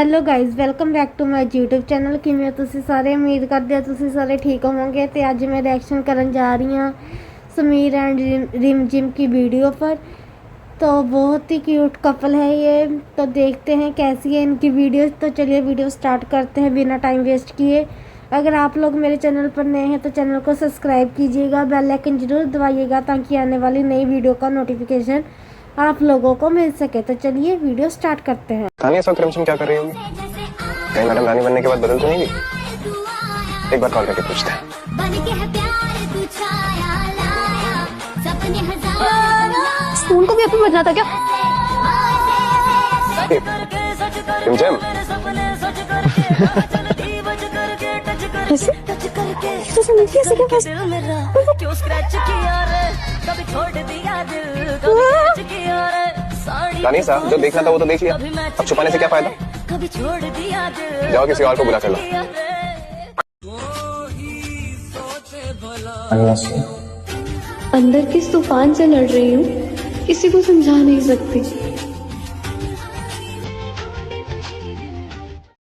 Hello guys welcome back to my YouTube channel. ਕਿਵੇਂ ਹੋ ਤੁਸੀਂ ਸਾਰੇ? ਉਮੀਦ ਕਰਦੇ ਹਾਂ ਤੁਸੀਂ ਸਾਰੇ ठीक होंगे। तो आज मैं रिएक्शन करने जा रही हूँ समीर एंड रिम जिम की वीडियो पर। तो बहुत ही क्यूट कपल है ये। तो देखते हैं कैसी है इनकी वीडियो। तो चलिए वीडियो स्टार्ट करते हैं बिना टाइम वेस्ट किए। अगर आप लोग मेरे चैनल पर नए हैं तो चैनल को सब्सक्राइब कीजिएगा, बेल आइकन जरूर दबाइएगा ताकि आने वाली नई वीडियो का नोटिफिकेशन आप लोगों को मिल सके। तो चलिए वीडियो स्टार्ट करते हैं। तानिया सब क्रमशम क्या कर रही होगी? कहीं मैडम रानी बनने के बाद बदल तो नहीं गई? एक बार कॉल करके पूछते हैं। स्कूल को भी अपनी बजना था क्या? जिम कैसे क्या रानी साहब जो देखना था वो तो देख लिया, अब छुपाने से क्या फायदा? जाओ किसी और को बुला कर लो। अंदर किस तूफान से लड़ रही हूँ किसी को समझा नहीं सकती।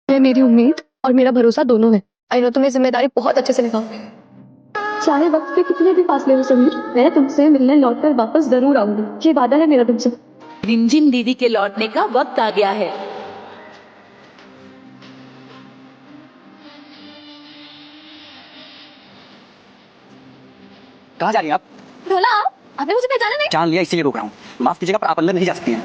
है मेरी उम्मीद और मेरा भरोसा दोनों है। आई नो तुम्हें जिम्मेदारी बहुत अच्छे से निभाओगे। चाहे वक्त पे कितने भी फासले हो समीर, मैं तुमसे मिलने लौटकर वापस जरूर आऊंगी। ये वादा है मेरा तुमसे। रिमझिम दीदी के लौटने का वक्त आ गया है। कहाँ जा रही हैं आप? भोला, आपने मुझे पहचाना नहीं? जान लिया, इसीलिए रोक रहा हूँ। माफ कीजिएगा पर आप अंदर नहीं जा सकती हैं।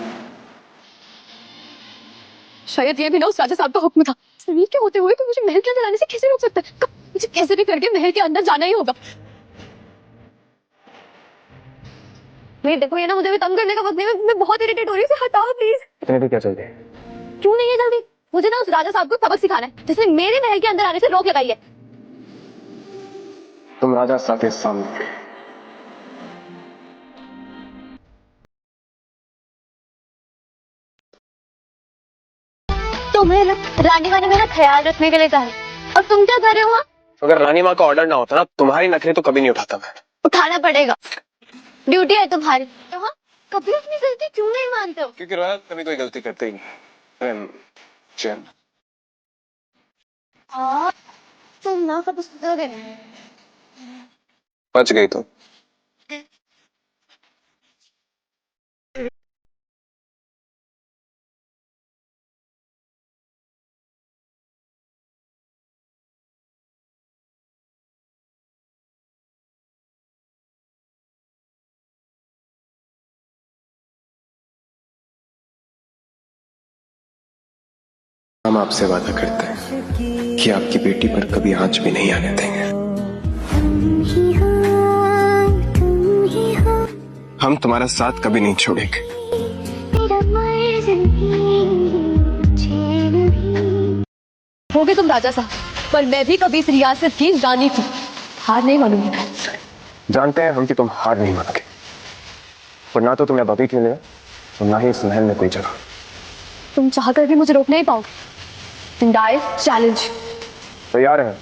शायद ये भी ना उस राजा साहब का हुक्म था। समीर के होते हुए तो मुझे महल के अंदर आने से कैसे रोक सकता है? मुझे कैसे भी करके महल के अंदर जाना ही होगा। नहीं देखो, ये ना मुझे भी तंग करने का वक्त नहीं। मैं बहुत इरिटेट हो रही हूँ। हटाओ प्लीज। इतने भी क्या चल रही है? क्यों नहीं है जल्दी? मुझे ना उस राजा साहब को सबक सिखाना है जिसने मेरे महल के अंदर आने से रोक लगाई है। तुम राजा साहब के सामने तुम्हें ना रानी वानी मेरा ख्याल रखने के लिए कहा है और तुम क्या कर रहे हो? अगर रानी माँ का ऑर्डर ना होता ना, तुम्हारी नखरे तो कभी नहीं उठाता मैं। उठाना पड़ेगा, ड्यूटी है तुम्हारी। तो हाँ, कभी अपनी गलती क्यों नहीं मानते हो? क्योंकि रोया कभी कोई गलती करते ही नहीं। चैन तुम ना कभी सुधरोगे नहीं। बच गई तो हम आपसे वादा करते हैं कि आपकी बेटी पर कभी आंच भी नहीं आने देंगे। हम तुम्हारा साथ कभी नहीं छोड़ेंगे। होगे तुम राजा साहब, पर मैं भी कभी इस रियासत की रानी थी। हार नहीं मानूंगी। जानते हैं हम कि तुम हार नहीं मानोगे, पर ना तो तुम्हें अब अभी मिलेगा और ना ही इस महल में कोई जगह। तुम चाहकर भी मुझे रोक नहीं पाओगे। Direct challenge. तैयार है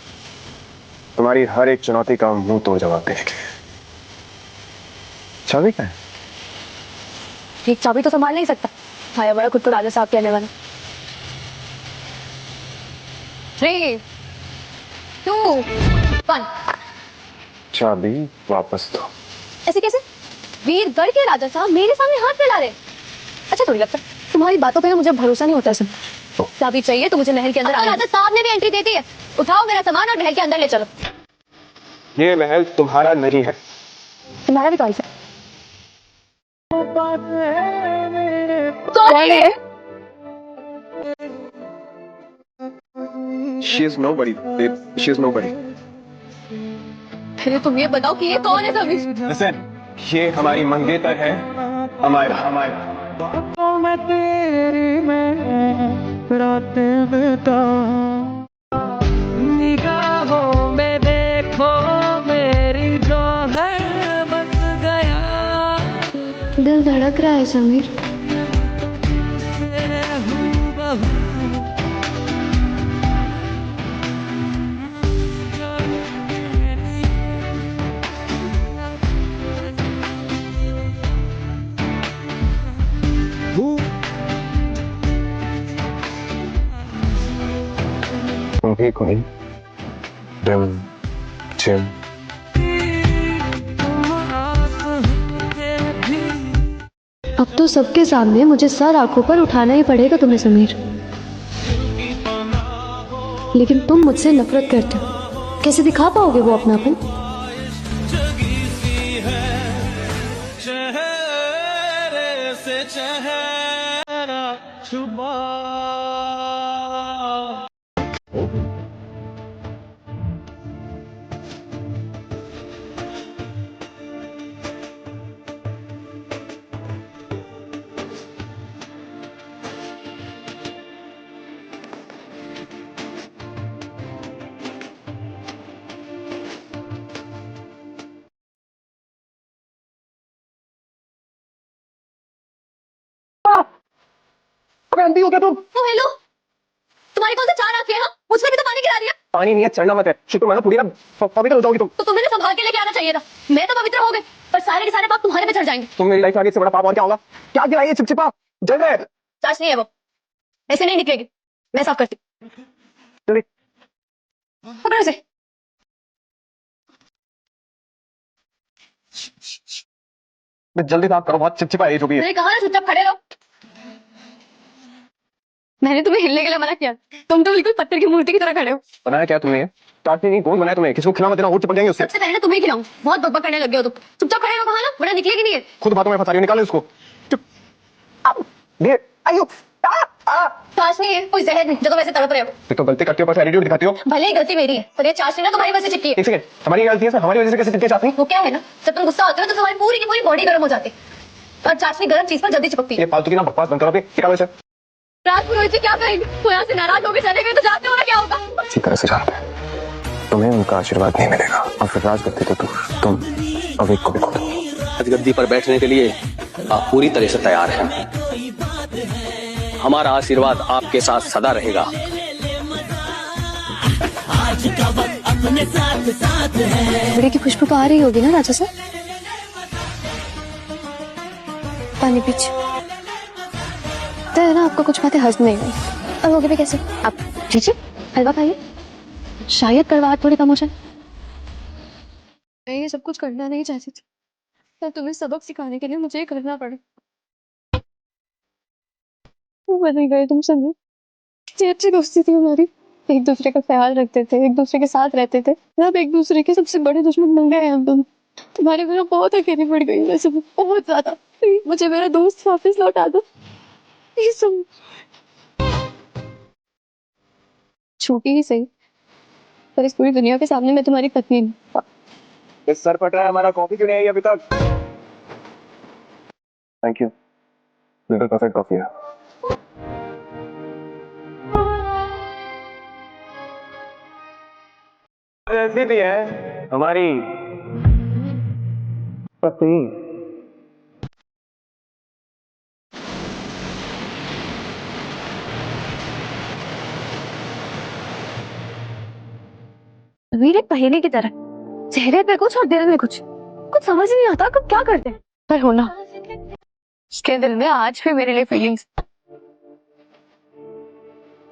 तुम्हारी हर एक चुनौती का मुंह तोड़ जवाब देने के। चाबी क्या है? एक चाबी तो संभाल नहीं सकता। भाया बड़ा खुद को राजा साहब कहने वाला। 3, 2, 1। चाबी वापस दो। ऐसे कैसे? वीरगढ़ के राजा साहब मेरे सामने हाथ फैला रहे। अच्छा थोड़ी लगता है तुम्हारी बातों पे मुझे भरोसा नहीं होता। सब चाबी चाहिए तो मुझे महल के अंदर आना। राजा साहब ने भी एंट्री दे दी है। उठाओ मेरा सामान और महल के अंदर ले चलो। ये महल तुम्हारा नहीं है। तुम्हारा भी चॉइस है। कौन है? She is nobody, babe. She is nobody. फिर तुम ये बताओ कि ये कौन है सभी? Listen, ये हमारी मंगेतर है, हमारा। मैं तेरी रातें बिता निगाहों में देखो मेरी जो है बस गया। दिल धड़क रहा है समीर। तुम भी कोई रिम जिम अब तो सबके सामने मुझे सर आंखों पर उठाना ही पड़ेगा तुम्हें समीर। लेकिन तुम मुझसे नफरत करते हो, कैसे दिखा पाओगे वो अपनापन? अबे अंधी हो क्या तुम? ओ हेलो, तुम्हारी कौन सी चार आंखें हैं? मुझमें भी तो पानी गिरा रही है। पानी नहीं है, चढ़ना मत है। शुक्र मानो पूरी ना पवित्र हो जाओगी तुम। तो तुम्हें संभाल के लेके आना चाहिए था। मैं तो पवित्र हो गई, पर सारे के सारे पाप तुम्हारे पे चढ़ जाएंगे। तुम मेरी लाइफ में आगे से बड़ा पाप और क्या होगा? क्या गिरा ये चिपचिपा जल है? चाच नहीं है वो, ऐसे नहीं निकलेगी। मैं साफ करती हूँ। जल्दी पकड़ो इसे। जल्दी साफ करो, बहुत चिपचिपा है ये जो भी है। मैंने कहा ना चुपचाप खड़े रहो। मैंने तुम्हें हिलने के लिए मना किया, तुम तो बिल्कुल पत्थर की मूर्ति की तरह खड़े हो। बनाया क्या तुमने? चाटनी नहीं, कौन बनाया तुम्हें? किसी को खिला मत देना, और चिपक जाएंगे उससे। सबसे पहले ना तुम्हें खिलाऊं, बहुत बकबक करने लग गए हो तुम। चुपचाप खड़े हो, कहा ना, वरना निकलेगी नहीं है। खुद बातों में फंसा रही हो, निकालो इसको। चुप दे आयो। चाच नहीं है, कोई जहर नहीं जो तुम ऐसे तड़प रहे हो। फिर तो गलती करती हो, पर एटीट्यूड दिखाती हो। भले ही गलती मेरी है, पर ये चाच ना तुम्हारी वजह से चिपकी है। एक सेकंड, हमारी गलती है, हमारी वजह से कैसे चिपके चाटनी? वो क्या है ना, जब तुम गुस्सा होते हो तो तुम्हारी पूरी की पूरी बॉडी गर्म हो जाती है, और चाशनी गर्म चीज पर जल्दी चिपकती है। ये फालतू की ना बकवास बंद करो अभी, निकालो इसे। रात पुरोहित जी क्या करेंगे? वो यहाँ से नाराज होकर चले गए तो जानते हो ना क्या होगा। अच्छी तरह से जानते हैं, तुम्हें उनका आशीर्वाद नहीं मिलेगा, और फिर राज करते तो तुम अवेक को भी खो दो। गद्दी पर बैठने के लिए आप पूरी तरह से तैयार हैं। हमारा आशीर्वाद आपके साथ सदा रहेगा। बड़े की खुशबू तो आ रही होगी ना राजा सर? पानी पीछे तो है ना, आपको कुछ बातें हजम नहीं हुई। और होगी भी कैसे? आप लीजिए, हलवा खाइए, शायद कड़वाहट थोड़ी कम हो जाए। मैं ये सब कुछ करना नहीं चाहती थी, पर तुम्हें सबक सिखाने के लिए मुझे ये करना पड़ा। बदल गए तुम सब। कितनी अच्छी दोस्ती थी हमारी, एक दूसरे का ख्याल रखते थे, एक दूसरे के साथ रहते थे। अब एक दूसरे के सबसे बड़े दुश्मन बन गए हैं हम दोनों। तुम्हारे बिना बहुत अकेली पड़ गई मैं सब, बहुत ज्यादा। मुझे मेरा दोस्त वापस लौटा दो। ये सब छोटी ही सही, पर इस पूरी दुनिया के सामने मैं तुम्हारी पत्नी हूँ। इस सर पट रहा है हमारा, कॉफी क्यों नहीं आई अभी तक? थैंक यू, बिल्कुल परफेक्ट कॉफी है। ऐसी भी है हमारी पत्नी। वीर एक पहेली की तरह, चेहरे पे कुछ और दिल में कुछ समझ नहीं आता कब क्या करते हैं। पर होना, उसके दिल में आज भी मेरे लिए फीलिंग्स।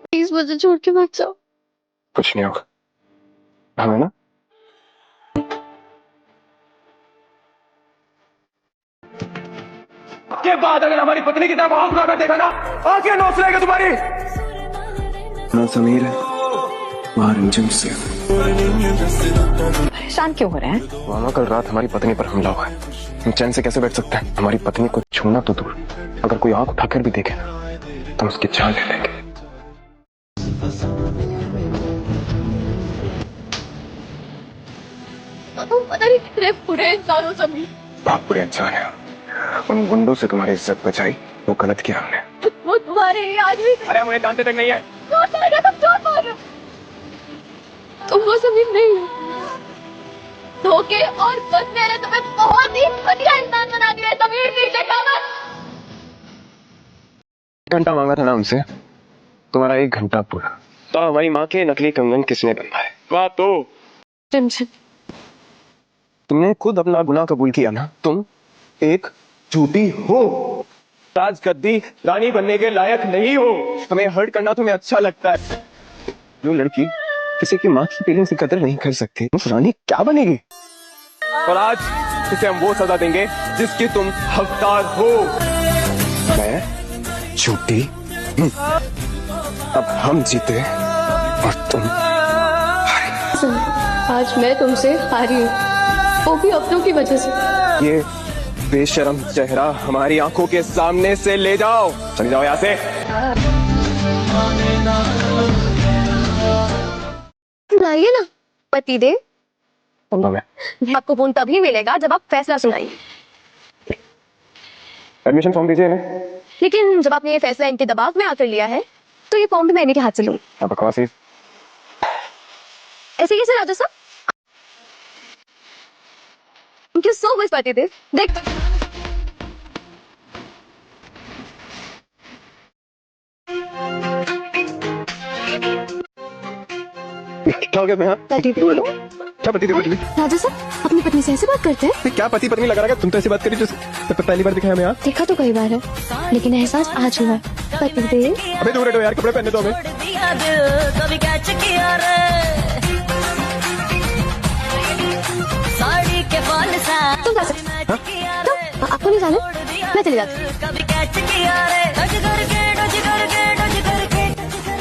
प्लीज मुझे छोड़ के मत जाओ। कुछ नहीं होगा, हमें ना के बाद अगर हमारी पत्नी की तरफ आंख उठाकर देखा ना, आंखें नोच लेगा तुम्हारी। ना समीर है, वहाँ रिमझिम से। परेशान क्यों हो रहे हैं? मामा कल रात हमारी पत्नी पर हमला हुआ है, हम चैन से कैसे बैठ सकते हैं? हमारी पत्नी को छूना तो दूर, अगर कोई आंख उठाकर भी देखे ना तो उसकी जान ले लेंगे। पता नहीं कितने बुरे इंसानों सभी। बहुत बुरे इंसान है, उन गुंडों से तुम्हारी इज्जत बचाई, वो गलत किया हमने। वो तुम्हारे ही आदमी थे। अरे मुझे जानते तक नहीं है। तुम झूठ बोल रहे हो। तुम वो समीर नहीं हो। धोखे और बदले ने तुम्हें बहुत ही बढ़िया इंसान बना दिया है समीर। पीछे का मत। घंटा मांगा था ना हमसे, तुम्हारा 1 घंटा पूरा। तो हमारी माँ के नकली कंगन किसने बनवाए? वाह, तो तुमने खुद अपना गुनाह कबूल किया ना, तुम एक झूठी हो। राजगद्दी रानी बनने के लायक नहीं हो। हमें हर्ट करना तुम्हें अच्छा लगता है। जो लड़की किसी की माँ की फीलिंग्स की कदर नहीं कर सकती तो रानी क्या बनेगी? और आज इसे हम वो सजा देंगे जिसकी तुम हकदार हो। मैं झूठी अब हम जीते और तुम आज मैं तुमसे हारी हूँ, वो भी अपनों की वजह से। ये बेशरम चेहरा हमारी आंखों के सामने से ले जाओ, चले जाओ यहाँ से। सुनाइए ना पति देव। मैं आपको फोन तभी मिलेगा जब आप फैसला सुनाइए। एडमिशन फॉर्म दीजिए इन्हें। लेकिन जब आपने ये फैसला इनके दबाव में आकर लिया है तो ये फॉर्म भी मैं इन्हीं के हाथ से लूँ। क्या बकवास है? ऐसे कैसे राजा साहब? थैंक यू सो मच पति देव। देख क्या हो गया? मैं पति देव। क्या पति देव? राजा साहब अपनी पत्नी से ऐसे बात करते हैं? क्या पति पत्नी लगा रहा है? तुम तो ऐसी बात करी जो पहली बार दिखाया मैं यहाँ। देखा तो कई बार है लेकिन एहसास आज हुआ। पति देव अबे दूर हटो यार, कपड़े पहनने दो हमें। तुम जा सकते हो। तुम आपको नहीं जाना? मैं चली जाती हूँ।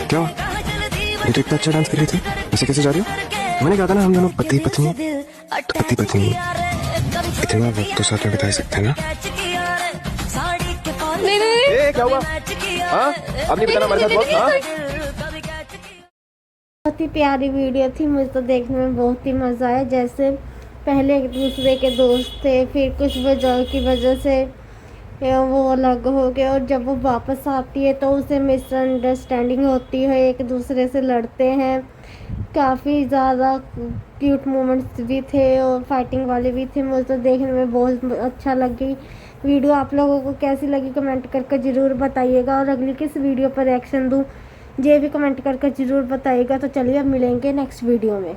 क्या ये तो इतना अच्छा डांस कर रही थी, ऐसे कैसे जा रही हो? मैंने कहा था ना हम दोनों पति पत्नी इतना वक्त तो साथ में बिता सकते हैं ना। नहीं नहीं ए, क्या हुआ? हाँ अब नहीं बताना हमारे साथ वक्त। हाँ बहुत ही प्यारी वीडियो थी, मुझे तो देखने में बहुत ही मज़ा आया। जैसे पहले एक दूसरे के दोस्त थे, फिर कुछ वजह की वजह से वो अलग हो गए और जब वो वापस आती है तो उसे मिसअंडरस्टैंडिंग होती है, एक दूसरे से लड़ते हैं। काफ़ी ज़्यादा क्यूट मोमेंट्स भी थे और फाइटिंग वाले भी थे। मुझे तो देखने में बहुत अच्छा लगी वीडियो। आप लोगों को कैसी लगी कमेंट करके ज़रूर बताइएगा और अगली किस वीडियो पर रिएक्शन दूँ ये भी कमेंट करके ज़रूर बताइएगा। तो चलिए अब मिलेंगे नेक्स्ट वीडियो में।